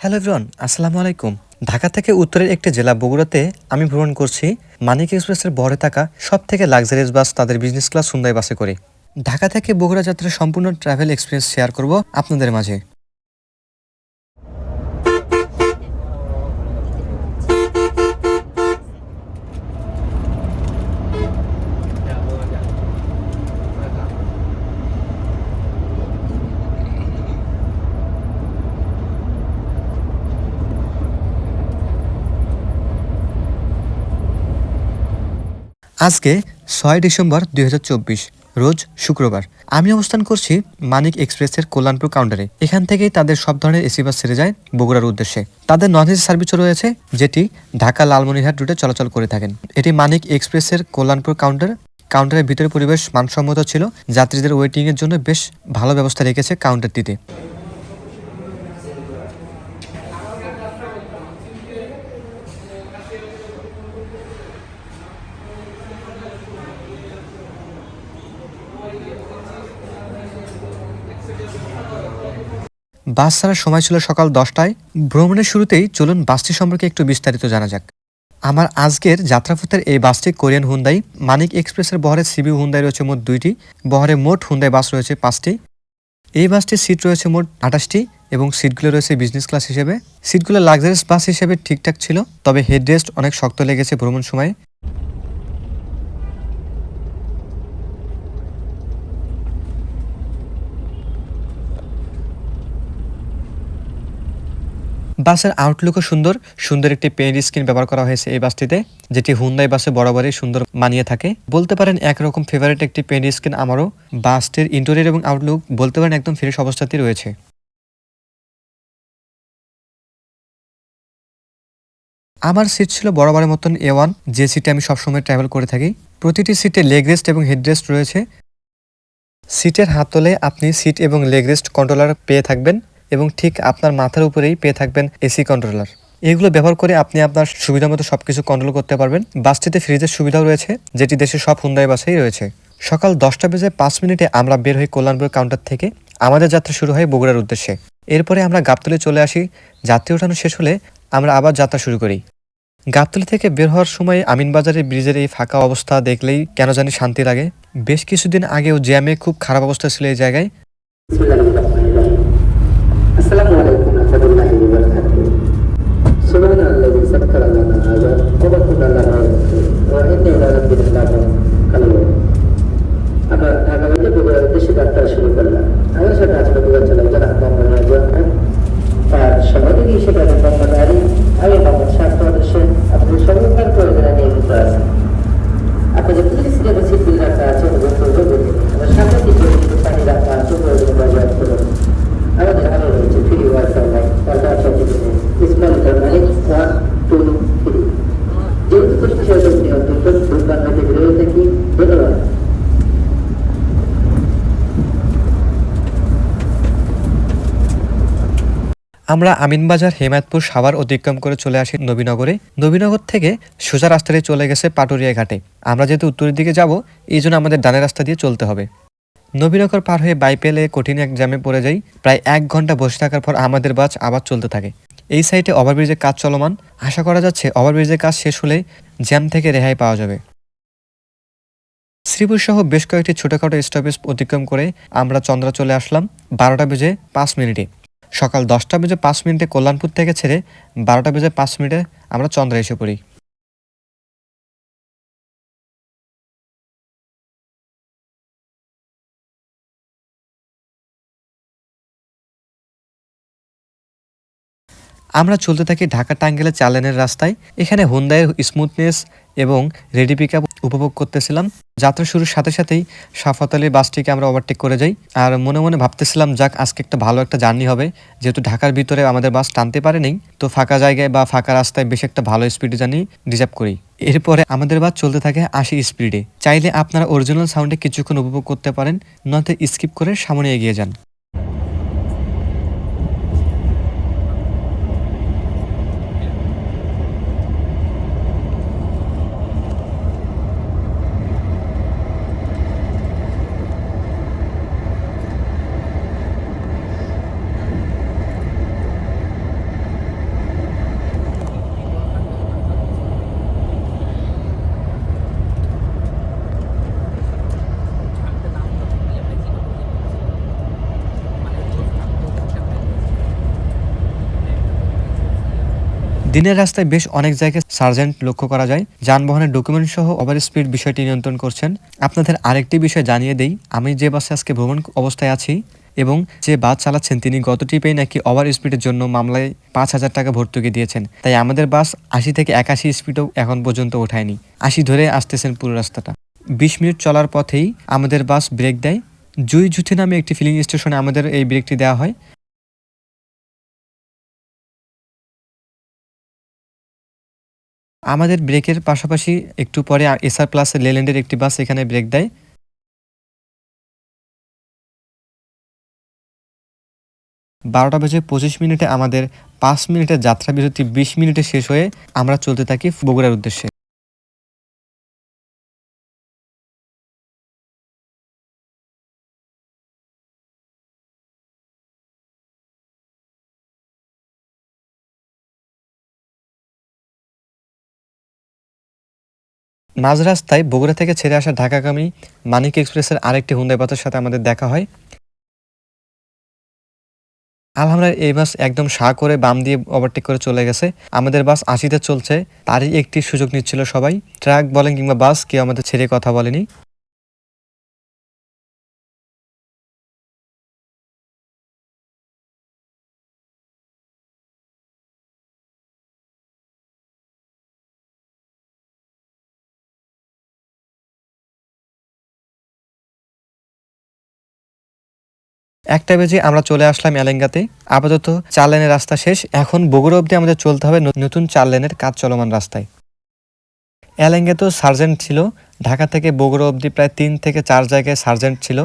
Hello everyone, আসসালামু আলাইকুম। ঢাকা থেকে উত্তরের একটি জেলা বগুড়াতে আমি ভ্রমণ করছি মানিক এক্সপ্রেসের বহরে থাকা সব থেকে লাক্সারিয়াস বাস তাদের বিজনেস ক্লাস হুন্দাই বাসে করে। ঢাকা থেকে বগুড়া যাত্রার সম্পূর্ণ ট্রাভেল এক্সপিরিয়েন্স শেয়ার করব আপনাদের মাঝে। আজকে 6 ডিসেম্বর 2024, রোজ শুক্রবার। আমি অবস্থান করছি মানিক এক্সপ্রেসের কল্যাণপুর কাউন্টারে। এখান থেকেই তাদের সব ধরনের এসি বাস ছেড়ে যায় বগুড়ার উদ্দেশ্যে। তাদের নন এসি সার্ভিসও রয়েছে, যেটি ঢাকা লালমনিরহাট রুটে চলাচল করে থাকেন। এটি মানিক এক্সপ্রেসের কল্যাণপুর কাউন্টার। কাউন্টারের ভিতরে পরিবেশ মানসম্মত ছিল, যাত্রীদের ওয়েটিং এর জন্য বেশ ভালো ব্যবস্থা রেখেছে কাউন্টারটিতে। বাস ছাড়ার সময় ছিল সকাল 10টায়। ভ্রমণের শুরুতেই চলুন বাসটি সম্পর্কে একটু বিস্তারিত জানা যাক। আমার আজকের যাত্রাপথের এই বাসটি কোরিয়ান হুন্দাই। মানিক এক্সপ্রেসের বহরে সিবিউ হুন্দাই রয়েছে মোট 2টি, বহরে মোট হুন্দাই বাস রয়েছে 5টি। এই বাসটির সিট রয়েছে মোট 28টি এবং সিটগুলো রয়েছে বিজনেস ক্লাস হিসেবে। সিটগুলো লাক্সারিয়াস বাস হিসেবে ঠিকঠাক ছিল, তবে হেডরেস্ট অনেক শক্ত লেগেছে ভ্রমণ সময়। বাসের আউটলুকও সুন্দর। সুন্দর একটি পেইন্ট স্ক্রিন ব্যবহার করা হয়েছে এই বাসটিতে, যেটি হুন্দাই বাসে বরাবরই সুন্দর মানিয়ে থাকে। বলতে পারেন একরকম ফেভারিট একটি পেইন্ট স্ক্রিন আমারও। বাসটির ইন্টেরিয়র এবং আউটলুক বলতে পারেন একদম ফ্রেশ অবস্থাতেই রয়েছে। আমার সিট ছিল বরাবরের মতন A1, যে সিটে আমি সবসময় ট্রাভেল করে থাকি। প্রতিটি সিটে লেগ রেস্ট এবং হেডরেস্ট রয়েছে। সিটের হাতলে আপনি সিট এবং লেগ রেস্ট কন্ট্রোলার পেয়ে থাকবেন এবং ঠিক আপনার মাথার উপরেই পেয়ে থাকবেন এসি কন্ট্রোলার। এগুলো ব্যবহার করে আপনি আপনার সুবিধা মতো সবকিছু কন্ট্রোল করতে পারবেন। বাসটিতে ফ্রিজের সুবিধাও রয়েছে, যেটি দেশের সব হুন্দাই বাসেই রয়েছে। সকাল 10টা বেজে 5 মিনিটে আমরা বের হই কল্যাণপুর কাউন্টার থেকে। আমাদের যাত্রা শুরু হয় বগুড়ার উদ্দেশ্যে। এরপরে আমরা গাবতলী চলে আসি। যাত্রী ওঠানো শেষ হলে আমরা আবার যাত্রা শুরু করি। গাবতলী থেকে বের হওয়ার সময় আমিনবাজারের ব্রিজের এই ফাঁকা অবস্থা দেখলেই কেন জানি শান্তি লাগে। বেশ কিছুদিন আগেও জ্যামে খুব খারাপ অবস্থা ছিল এই জায়গায়। আসসালামু আলাইকুম ওয়া রাহমাতুল্লাহি ওয়া বারাকাতুহু। সুবহানাল্লাযী সাক্কারা লানা হাযা ওয়া মা কুন্না লাহু ওয়া ইন্না ইলা রাব্বিনা লাকানুন। আমরা ঢাকা থেকে বগুড়ার উদ্দেশ্যে যাত্রা শুরু করলাম। আমার সাথে আজকে বগুড়া চলে যারা মোহাম্মদ রাজওয়ান, তার সহযোগী হিসেবে মোহাম্মদ আলী, আমি মোহাম্মদ শাহফাত হোসেন। আপনাদের সর্বকার প্রয়োজনে নিয়োজিত আছেন। আপনাদের পুলিশ সিটের সিটগুলি রাখা আছে এবং আমার সামনে কিছু পানি রাখা আছে, প্রয়োজনে বজায় করুন। আমাদের আরো রয়েছে ফ্রি ওয়াইফাই লাইন, স্মল মালিক 1, 2, 3। যেহেতু পুলিশ সহযোগ নিয়ন্ত্রিত ভুলবান হতে বিরত থাকি। ধন্যবাদ। আমরা আমিনবাজার, হেমায়তপুর, সাভার অতিক্রম করে চলে আসি নবীনগরে। নবীনগর থেকে সোজা রাস্তায় চলে গেছে পাটুরিয়া ঘাটে। আমরা যেহেতু উত্তরের দিকে যাব, এই জন্য আমাদের ডানের রাস্তা দিয়ে চলতে হবে। নবীনগর পার হয়ে বাইপেলে কঠিন এক জ্যামে পড়ে যাই। প্রায় 1 ঘন্টা বসে থাকার পর আমাদের বাস আবার চলতে থাকে। এই সাইডে ওভারব্রিজের কাজ চলমান। আশা করা যাচ্ছে ওভারব্রিজের কাজ শেষ হলে জ্যাম থেকে রেহাই পাওয়া যাবে। শ্রীপুর সহ বেশ কয়েকটি ছোটখাটো স্টপেজ অতিক্রম করে আমরা চন্দ্রা চলে আসলাম 12টা বেজে 5 মিনিটে। সকাল 10টা বেজে 5 মিনিটে কল্যাণপুর থেকে ছেড়ে 12টা বেজে 5 মিনিটে আমরা চন্দ্রা এসে পড়ি। আমরা চলতে থাকি ঢাকা টাঙ্গাইলের 4 লেনের রাস্তায়। এখানে হুন্দাইয়ের স্মুথনেস এবং রেডি পিক আপ উপভোগ করতেছিলাম। যাত্রা শুরুর সাথে সাথেই সাফাত আলীর বাসটিকে আমরা ওভারটেক করে যাই। আর মনে মনে ভাবতেছিলাম, যাক আজকে একটা ভালো একটা জার্নি হবে, যেহেতু ঢাকার ভিতরে আমাদের বাস টানতে পারেনি, তো ফাঁকা জায়গায় বা ফাঁকা রাস্তায় বেশ একটা ভালো স্পিডে জার্নি রিজার্ভ করি। এরপরে আমাদের বাস চলতে থাকে 80 স্পিডে। চাইলে আপনারা অরিজিনাল সাউন্ডে কিছুক্ষণ উপভোগ করতে পারেন, নয়তো স্কিপ করে সামনে এগিয়ে যান। দিনের রাস্তায় বেশ অনেক জায়গায় সার্জেন্ট লক্ষ্য করা যায় যানবাহনের ডকুমেন্ট সহ ওভার স্পিড বিষয়টি নিয়ন্ত্রণ করছেন। আপনাদের আরেকটি বিষয় জানিয়ে দেই, আমি যে বাসে আজকে ভ্রমণ অবস্থায় আছি এবং যে বাস চালাচ্ছেন তিনি গত ট্রিপেই নাকি ওভার স্পিডের জন্য মামলায় 5,000 টাকা ভর্তুকি দিয়েছেন। তাই আমাদের বাস 80 থেকে 81 স্পিডও এখন পর্যন্ত ওঠায়নি, 80 ধরে আসতেছেন পুরো রাস্তাটা। 20 মিনিট চলার পথেই আমাদের বাস ব্রেক দেয়। জুইঝুথি নামে একটি ফিলিং স্টেশনে আমাদের এই ব্রেকটি দেওয়া হয়। আমাদের ব্রেকের পাশাপাশি একটু পরে এসআর প্লাসের লেল্যান্ডের একটি বাস এখানে ব্রেক দেয়। 12:25 আমাদের 5 মিনিটের যাত্রা বিরতি 20 মিনিটে শেষ হয়ে আমরা চলতে থাকি বগুড়ার উদ্দেশ্যে। মাঝ রাস্তায় বগুড়া থেকে ছেড়ে আসা ঢাকাগামী মানিক এক্সপ্রেসের আরেকটি হুন্দাই বাসের সাথে আমাদের দেখা হয়। আলহামদুলিল্লাহ এই বাস একদম করে বাম দিয়ে ওভারটেক করে চলে গেছে। আমাদের বাস 80-তে চলছে, তারই একটি সুযোগ নিচ্ছিল সবাই। ট্রাক বলেন কিংবা বাস, কেউ আমাদের ছেড়ে কথা বলেনি। একটা বেজে আমরা চলে আসলাম এলেঙ্গাতে। আপাতত 4 লেনের রাস্তা শেষ, এখন বগুড়া অব্দি আমাদের চলতে হবে নতুন 4 লেনের কাজ চলমান রাস্তায়। এলেঙ্গাতেও সার্জেন্ট ছিল। ঢাকা থেকে বগুড়া অব্দি প্রায় 3 থেকে 4 জায়গায় সার্জেন্ট ছিল।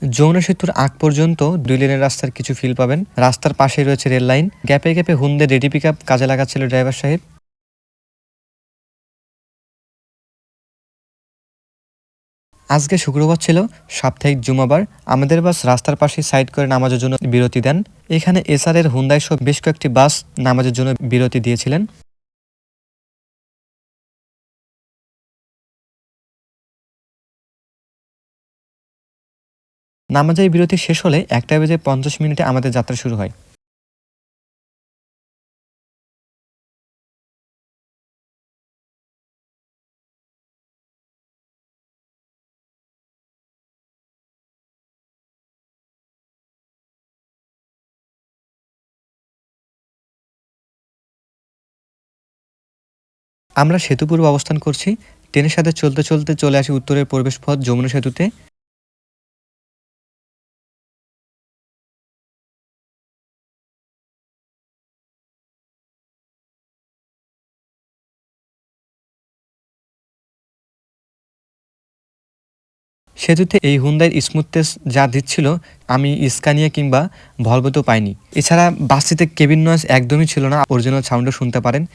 যমুনা সেতুর আগ পর্যন্ত 2 লেনের রাস্তার কিছু ফিল পাবেন। রাস্তার পাশেই রয়েছে রেল লাইন। গ্যাপে গ্যাপে হুন্ডে রেডি পিকআপ কাজে লাগাচ্ছিল ড্রাইভার সাহেব। আজকে শুক্রবার ছিল, সাপ্তাহিক জুমাবার। আমাদের বাস রাস্তার পাশে সাইড করে নামাজের জন্য বিরতি দেন। এখানে এসআর এর হুন্ডাই সহ বেশ কয়েকটি বাস নামাজের জন্য বিরতি দিয়েছিলেন। নামাজের বিরতি শেষ হলে 1:50 আমাদের যাত্রা শুরু হয়। আমরা সেতুপূর্বে অবস্থান করছি। ট্রেনের সাথে চলতে চলতে চলে আসি উত্তরের প্রবেশপথ যমুনা সেতুতে। সেতুতে এই হুন্ডাইয়ের স্মুথনেস যা দিচ্ছিল আমি স্কানিয়া কিংবা ভলভোতেও পাইনি। এছাড়া বাসটিতে কেবিন নয়েজ একদমই ছিল না, অরিজিনাল সাউন্ডও শুনতে পারেন।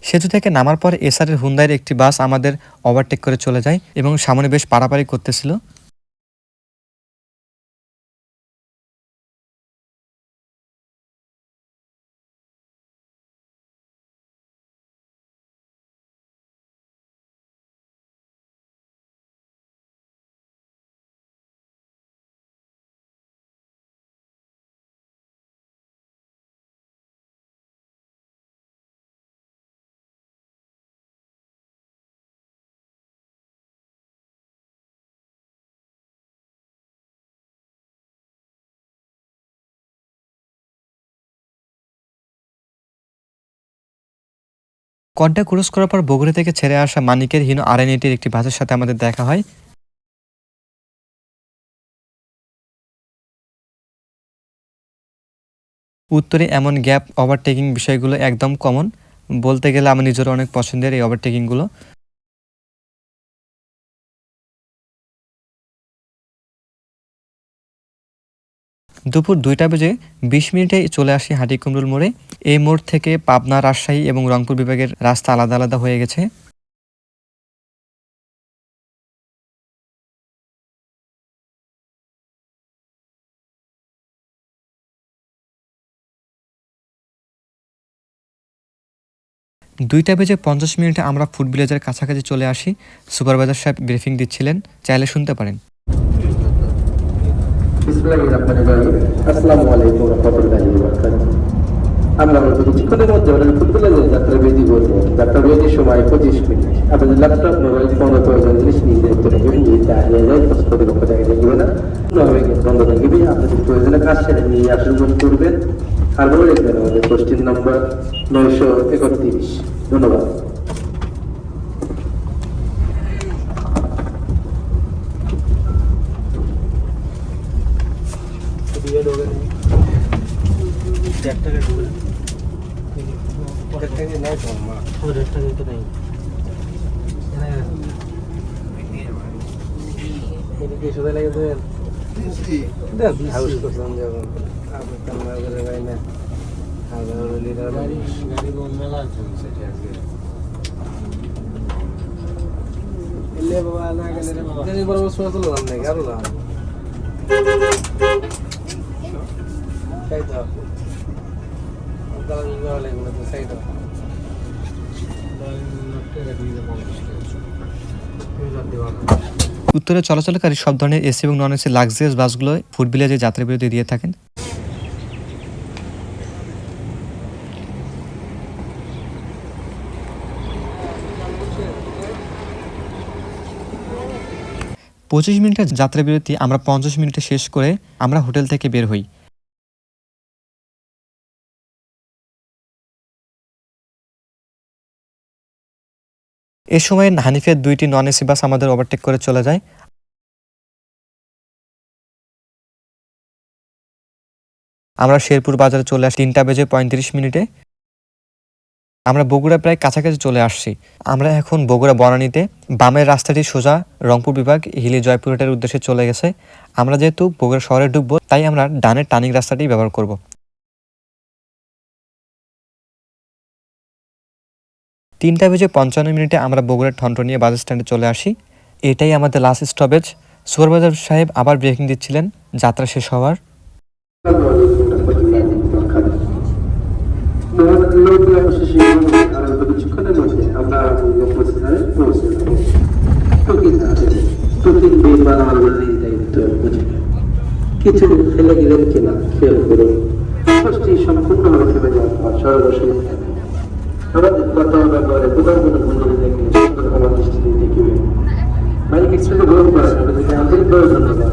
সেতু থেকে নামার পর এসআর এর হুন্ডাইয়ের একটি বাস আমাদের ওভারটেক করে চলে যায় এবং সামনে বেশ পারাপারি করতেছিল। কড্ডা ক্রস করার পর বগুড়া থেকে ছেড়ে আসা মানিকের হিনো RN80 একটি বাসের সাথে আমাদের দেখা হয়। উত্তরে এমন গ্যাপ ওভারটেকিং বিষয়গুলো একদম কমন, বলতে গেলে আমার নিজেরও অনেক পছন্দের এই ওভারটেকিংগুলো। দুপুর 2টা বেজে 20 মিনিটে চলে আসি হাটিকুমরুল মোড়ে। এই মোড় থেকে পাবনা, রাজশাহী এবং রংপুর বিভাগের রাস্তা আলাদা আলাদা হয়ে গেছে। দুইটা বেজে 50 মিনিটে আমরা ফুড ভিলেজের কাছাকাছি চলে আসি। সুপারভাইজার সাহেব ব্রিফিং দিচ্ছিলেন, চাইলে শুনতে পারেন। আসসালামু আলাইকুম ওয়া রাহমাতুল্লাহি ওয়া বারাকাতুহু। আমরা কিছুক্ষণের মধ্যে ফুড ভিলেজের যাত্রা বিরতি করব। যাত্রা বিরতির সময় 25 মিনিট। আপনাদের ল্যাপটপ, মোবাইল ফোন ও প্রয়োজন জিনিস নিয়ে দায়িত্ব রাখবেন, নিয়ে দাঁড়িয়ে যায় প্রতিপক্ষ জায়গায় থাকবে না, বন্ধ থাকবে। আপনাদের প্রয়োজনে কাজ সেরে নিয়ে আসন করবেন। আর বলে রাখবেন আমাদের পোস্টিং নম্বর 931। ধন্যবাদ। উত্তরে চলাচলকারী সব ধরনের এসি এবং নন এসি লাক্সারিয়াস বাসগুলো ফুড ভিলেজে যাত্রা বিরতি দিয়ে থাকেন। পঁচিশ মিনিটের যাত্রা বিরতি আমরা 50 মিনিটে শেষ করে আমরা হোটেল থেকে বের হই। এ সময় হানিফের 2টি নন এসি বাস আমাদের ওভারটেক করে চলে যায়। আমরা শেরপুর বাজারে চলে আসি 3টা বেজে 35 মিনিটে। আমরা বগুড়া প্রায় কাছাকাছি চলে আসছি। আমরা এখন বগুড়া বনানীতে বামের রাস্তাটি সোজা রংপুর বিভাগ হিলি জয়পুরহাটের উদ্দেশ্যে চলে গেছে। আমরা যেহেতু বগুড়া শহরে ঢুকবো, তাই আমরা ডানের টার্নিং রাস্তাটি ব্যবহার করব। 3টা বেজে 55 মিনিটে আমরা বগুড়ার ঠনঠনিয়া বাস স্ট্যান্ডে চলে আসি। এটাই আমাদের লাস্ট স্টপেজ। সুপারভাইজার সাহেব আবার ব্রেকিং দিচ্ছিলেন যাত্রা শেষ হওয়ার। কিছু ফেলে গেলেন কিনা খেয়াল করুন। সম্পূর্ণভাবে ফেলে যাওয়ার পর সর্বশেষ আমাদের বর্তমান ব্যবহারে কোথাও কোনো ভুল দেখলে আমার দৃষ্টিতে দেখবে। মালিক একসাথে গ্রহণ করা যাবে যদি আন্তরিক ধন্যবাদ।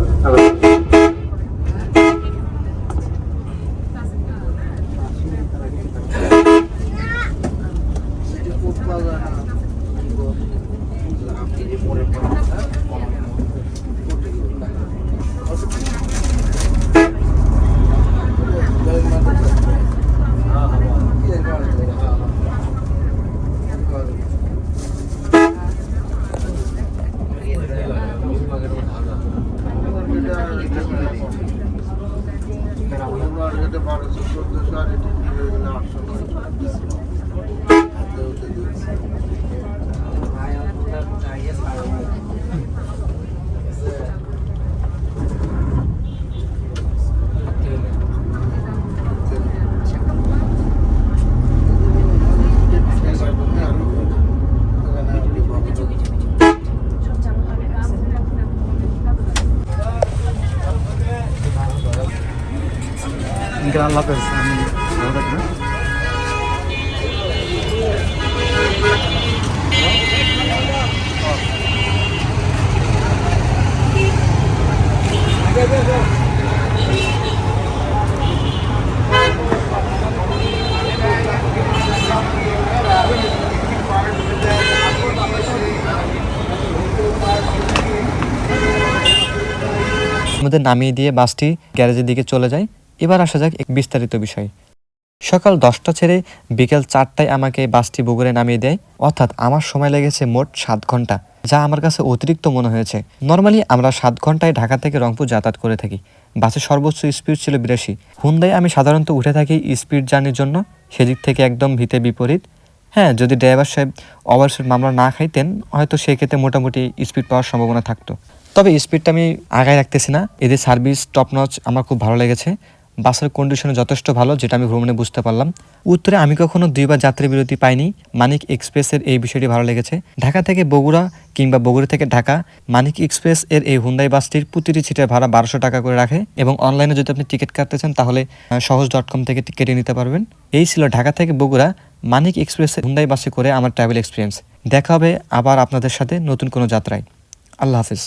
আল্লাহ হাফেজ। আমি ভালো থাকবেন। আমাদের নামিয়ে দিয়ে বাসটি গ্যারেজের দিকে চলে যায়। এবার আসা যাক এক বিস্তারিত বিষয়। সকাল 10টা ছেড়ে বিকেল 4টায় আমাকে বাসটি বগুড়ায় নামিয়ে দেয়, অর্থাৎ আমার সময় লেগেছে মোট 7 ঘন্টা, যা আমার কাছে অতিরিক্ত মনে হয়েছে। নর্মালি আমরা 7 ঘন্টায় ঢাকা থেকে রংপুর যাতায়াত করে থাকি। বাসের সর্বোচ্চ স্পিড ছিল 82। হুন্দায় আমি সাধারণত উঠে থাকি স্পিড জার্নির জন্য, সেদিক থেকে একদম ভিতে বিপরীত। হ্যাঁ, যদি ড্রাইভার সাহেব ওভারস্পিড মামলা না খাইতেন হয়তো সেক্ষেত্রে মোটামুটি স্পিড পাওয়ার সম্ভাবনা থাকতো। তবে স্পিডটা আমি আগায় রাখতেছি না, এদের সার্ভিস টপ নচ আমার খুব ভালো লেগেছে। বাসের কন্ডিশনে যথেষ্ট ভালো, যেটা আমি ভ্রমণে বুঝতে পারলাম। উত্তরে আমি কখনো 2বার যাত্রী বিরতি পাইনি। মানিক এক্সপ্রেসের এই বিষয়টি ভালো লেগেছে। ঢাকা থেকে বগুড়া কিংবা বগুড়া থেকে ঢাকা মানিক এক্সপ্রেস এর এই হুন্দাই বাসটির প্রতিটি সিটের ভাড়া 1200 টাকা করে রাখে, এবং অনলাইনে যদি আপনি টিকিট কাটতে চান তাহলে সহজ.com থেকে কেটে নিতে পারবেন। এই ছিল ঢাকা থেকে বগুড়া মানিক এক্সপ্রেসের হুন্দাই বাসে করে আমার ট্রাভেল এক্সপিরিয়েন্স। দেখা হবে আবার আপনাদের সাথে নতুন কোনো যাত্রায়। আল্লাহ হাফিজ।